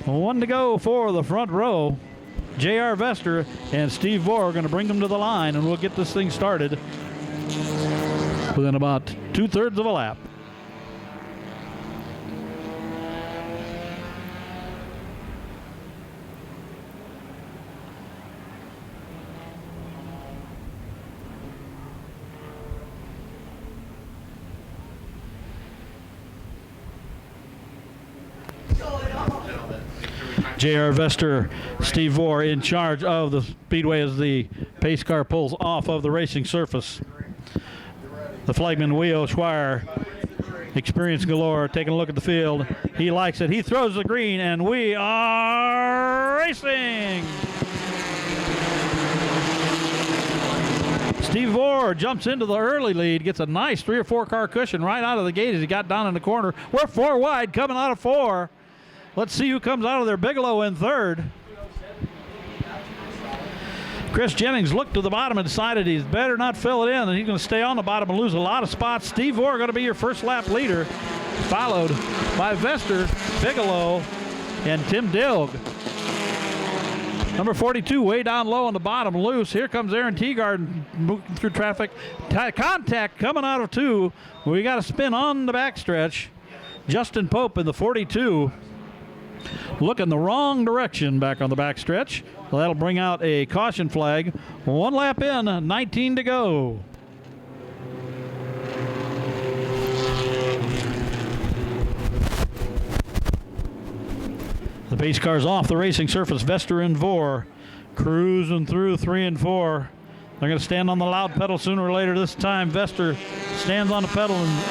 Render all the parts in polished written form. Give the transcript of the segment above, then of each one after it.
One to go for the front row. J.R. Vester and Steve Vore are going to bring them to the line, and we'll get this thing started within about 2/3 of a lap. J.R. Vester, Steve Vore in charge of the speedway as the pace car pulls off of the racing surface. The flagman, Weo Schweier, experience galore, taking a look at the field. He likes it. He throws the green, and we are racing. Steve Vore jumps into the early lead, gets a nice 3 or 4 car cushion right out of the gate as he got down in the corner. We're 4 wide coming out of 4. Let's see who comes out of there. Bigelow in third. Chris Jennings looked to the bottom and decided he's better not fill it in, and he's going to stay on the bottom and lose a lot of spots. Steve Vore going to be your first lap leader, followed by Vester, Bigelow, and Tim Dilg. Number 42 way down low on the bottom, loose. Here comes Aaron Teagard moving through traffic. Contact coming out of 2. We got a spin on the backstretch. Justin Pope in the 42. Looking the wrong direction back on the backstretch. Well, that'll bring out a caution flag. 1 lap in, 19 to go. The pace car's off the racing surface. Vester and Vore cruising through 3 and 4. They're going to stand on the loud pedal sooner or later this time. Vester stands on the pedal and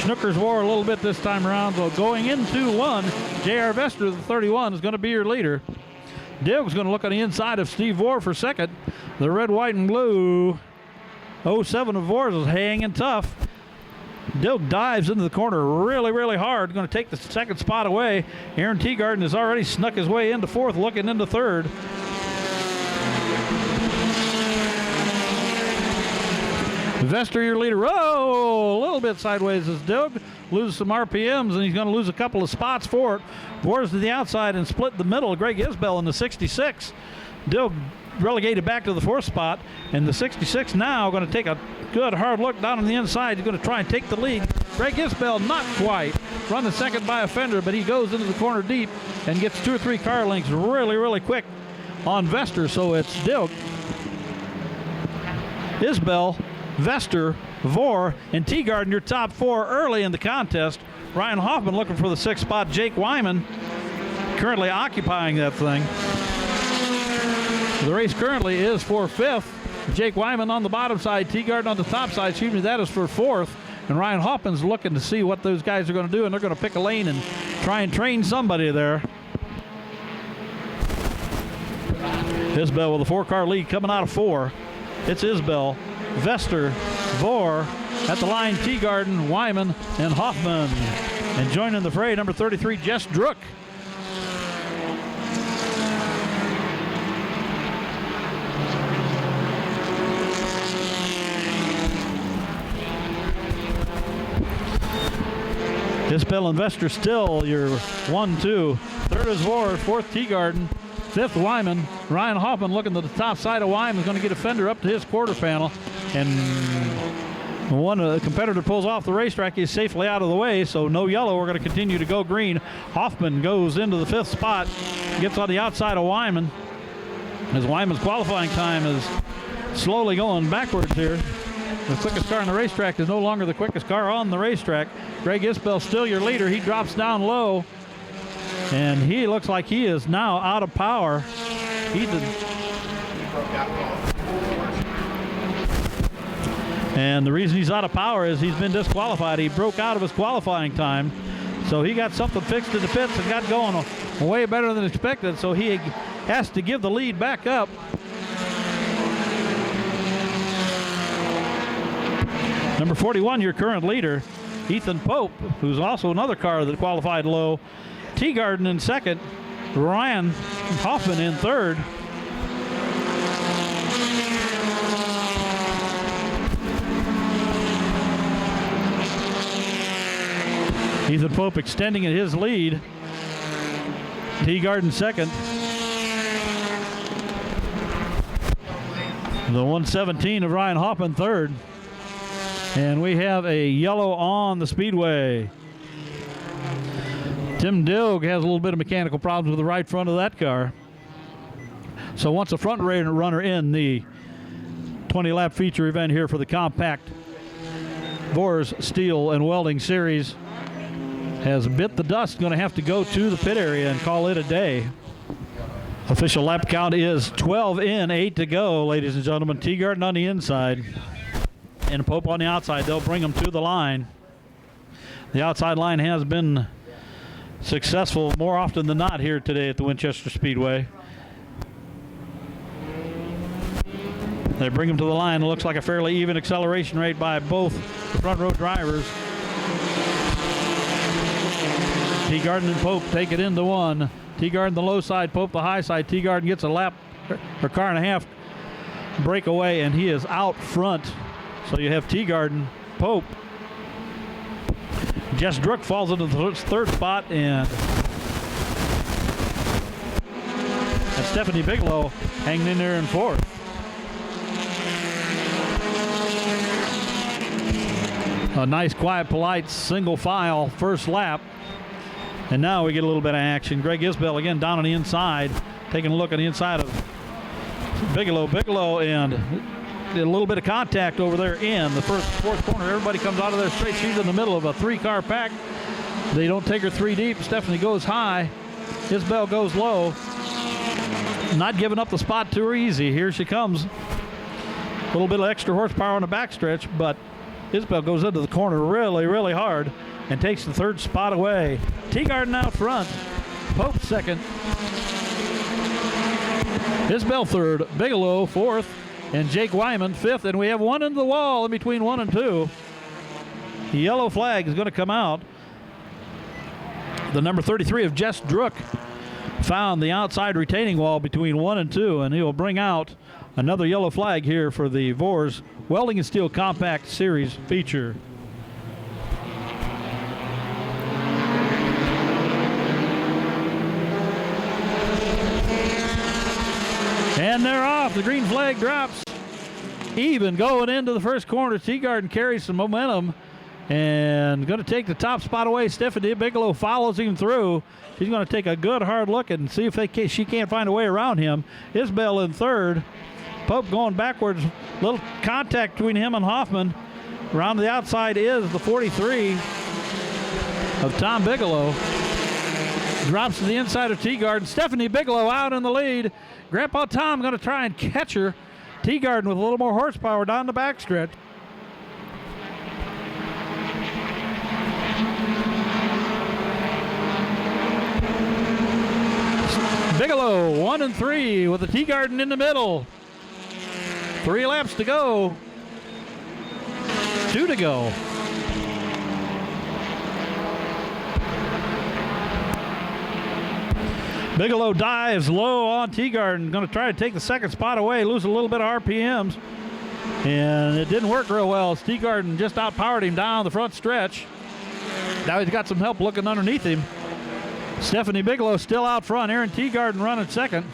Schnookers Vore a little bit this time around. So going into 1, J.R. Vester, the 31, is going to be your leader. Dilg's going to look on the inside of Steve Vore for second. The red, white, and blue 07 of Vore's is hanging tough. Dilg dives into the corner really, really hard. Going to take the second spot away. Aaron Teagarden has already snuck his way into 4th, looking into 3rd. Vester, your leader. Oh, a little bit sideways as Dilg loses some RPMs, and he's going to lose a couple of spots for it. Vore's to the outside and split the middle. Greg Isbell in the 66. Dilg relegated back to the 4th spot, and the 66 now going to take a good hard look down on the inside. He's going to try and take the lead. Greg Isbell not quite. Running second by a fender, but he goes into the corner deep and gets 2 or 3 car lengths really, really quick on Vester. So it's Dilg, Isbell, Vester, Vore, and Teagarden, your top 4 early in the contest. Ryan Hoffman looking for the 6th spot. Jake Wyman currently occupying that thing. The race currently is for 5th. Jake Wyman on the bottom side, Teagarden on the top side. Excuse me, that is for 4th. And Ryan Hoffman's looking to see what those guys are going to do, and they're going to pick a lane and try and train somebody there. Isbell with a 4-car lead coming out of 4. It's Isbell, Vester, Vore, at the line, Teagarden, Wyman, and Hoffman. And joining the fray, number 33, Jess Drook. Isbell and Vester still your 1-2. 3rd is Vore, 4th Teagarden, 5th Wyman. Ryan Hoffman looking to the top side of Wyman is going to get a fender up to his quarter panel. And one competitor pulls off the racetrack. He's safely out of the way, so no yellow. We're going to continue to go green. Hoffman goes into the 5th spot, gets on the outside of Wyman. As Wyman's qualifying time is slowly going backwards here. The quickest car on the racetrack is no longer the quickest car on the racetrack. Greg Isbell still your leader. He drops down low, and he looks like he is now out of power. And the reason he's out of power is he's been disqualified. He broke out of his qualifying time, so he got something fixed in the pits and got going way better than expected, so he has to give the lead back up. Number 41, your current leader, Ethan Pope, who's also another car that qualified low. Teagarden in 2nd, Ryan Hoffman in 3rd. Ethan Pope extending his lead. Teagarden second. The 117 of Ryan Hoffman third. And we have a yellow on the speedway. Tim Dilg has a little bit of mechanical problems with the right front of that car. So once a front runner in the 20-lap feature event here for the compact Vore's Steel and Welding Series has bit the dust, going to have to go to the pit area and call it a day. Official lap count is 12 in, 8 to go, ladies and gentlemen. Teagarden on the inside and Pope on the outside. They'll bring them to the line. The outside line has been successful more often than not here today at the Winchester Speedway. They bring them to the line. It looks like a fairly even acceleration rate by both the front row drivers. Teagarden and Pope take it into one. Teagarden the low side, Pope the high side. Teagarden gets a lap or car and a half breakaway, and he is out front. So you have Teagarden, Pope. Jess Druck falls into the third spot, and Stephanie Bigelow hanging in there in fourth. A nice, quiet, polite, single file first lap. And now we get a little bit of action. Greg Isbell again down on the inside, taking a look on the inside of Bigelow. Bigelow and a little bit of contact over there in the fourth corner. Everybody comes out of there straight. She's in the middle of a three-car pack. They don't take her three deep. Stephanie goes high. Isbell goes low. Not giving up the spot to her easy. Here she comes. A little bit of extra horsepower on the backstretch, but Isbell goes into the corner really, really hard and takes the third spot away. Teagarden out front. Pope second. Isbell third. Bigelow fourth. And Jake Wyman fifth. And we have one into the wall in between 1 and 2. The yellow flag is going to come out. The number 33 of Jess Druck found the outside retaining wall between 1 and 2. And he will bring out another yellow flag here for the Vore's Welding and Steel Compact Series feature. And they're off. The green flag drops. Even going into the first corner. Teagarden carries some momentum and going to take the top spot away. Stephanie Bigelow follows him through. She's going to take a good hard look and see if she can't find a way around him. Isbell in third. Pope going backwards. Little contact between him and Hoffman. Around the outside is the 43 of Tom Bigelow. Drops to the inside of Teagarden. Stephanie Bigelow out in the lead. Grandpa Tom going to try and catch her. Teagarden with a little more horsepower down the backstretch. Bigelow 1 and 3 with the Teagarden in the middle. 3 laps to go. 2 to go. Bigelow dives low on Teagarden. Going to try to take the second spot away, lose a little bit of RPMs. And it didn't work real well. Teagarden just outpowered him down the front stretch. Now he's got some help looking underneath him. Stephanie Bigelow still out front. Erin Teagarden running second.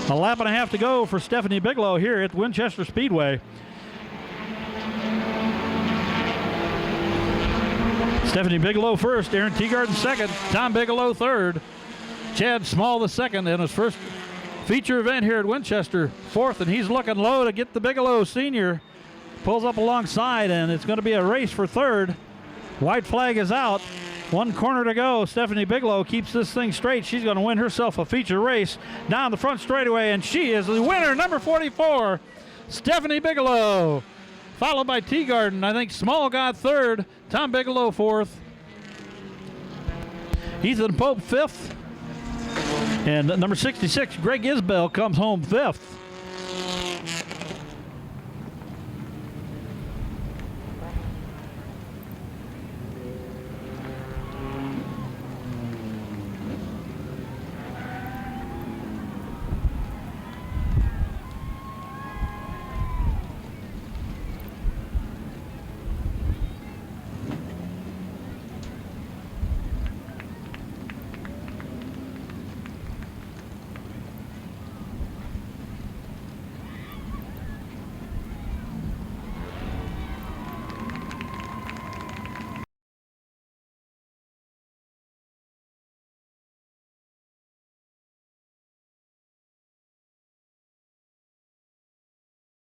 A lap and a half to go for Stephanie Bigelow here at Winchester Speedway. Stephanie Bigelow first, Erin Teagarden second, Tom Bigelow third. Chad Small the second in his first feature event here at Winchester, fourth, and he's looking low to get the Bigelow senior. Pulls up alongside, and it's going to be a race for third. White flag is out. 1 corner to go. Stephanie Bigelow keeps this thing straight. She's going to win herself a feature race down the front straightaway, and she is the winner, number 44, Stephanie Bigelow. Followed by Teagarden. I think Small got third. Tom Bigelow fourth. Ethan Pope fifth. And number 66, Greg Isbell, comes home fifth.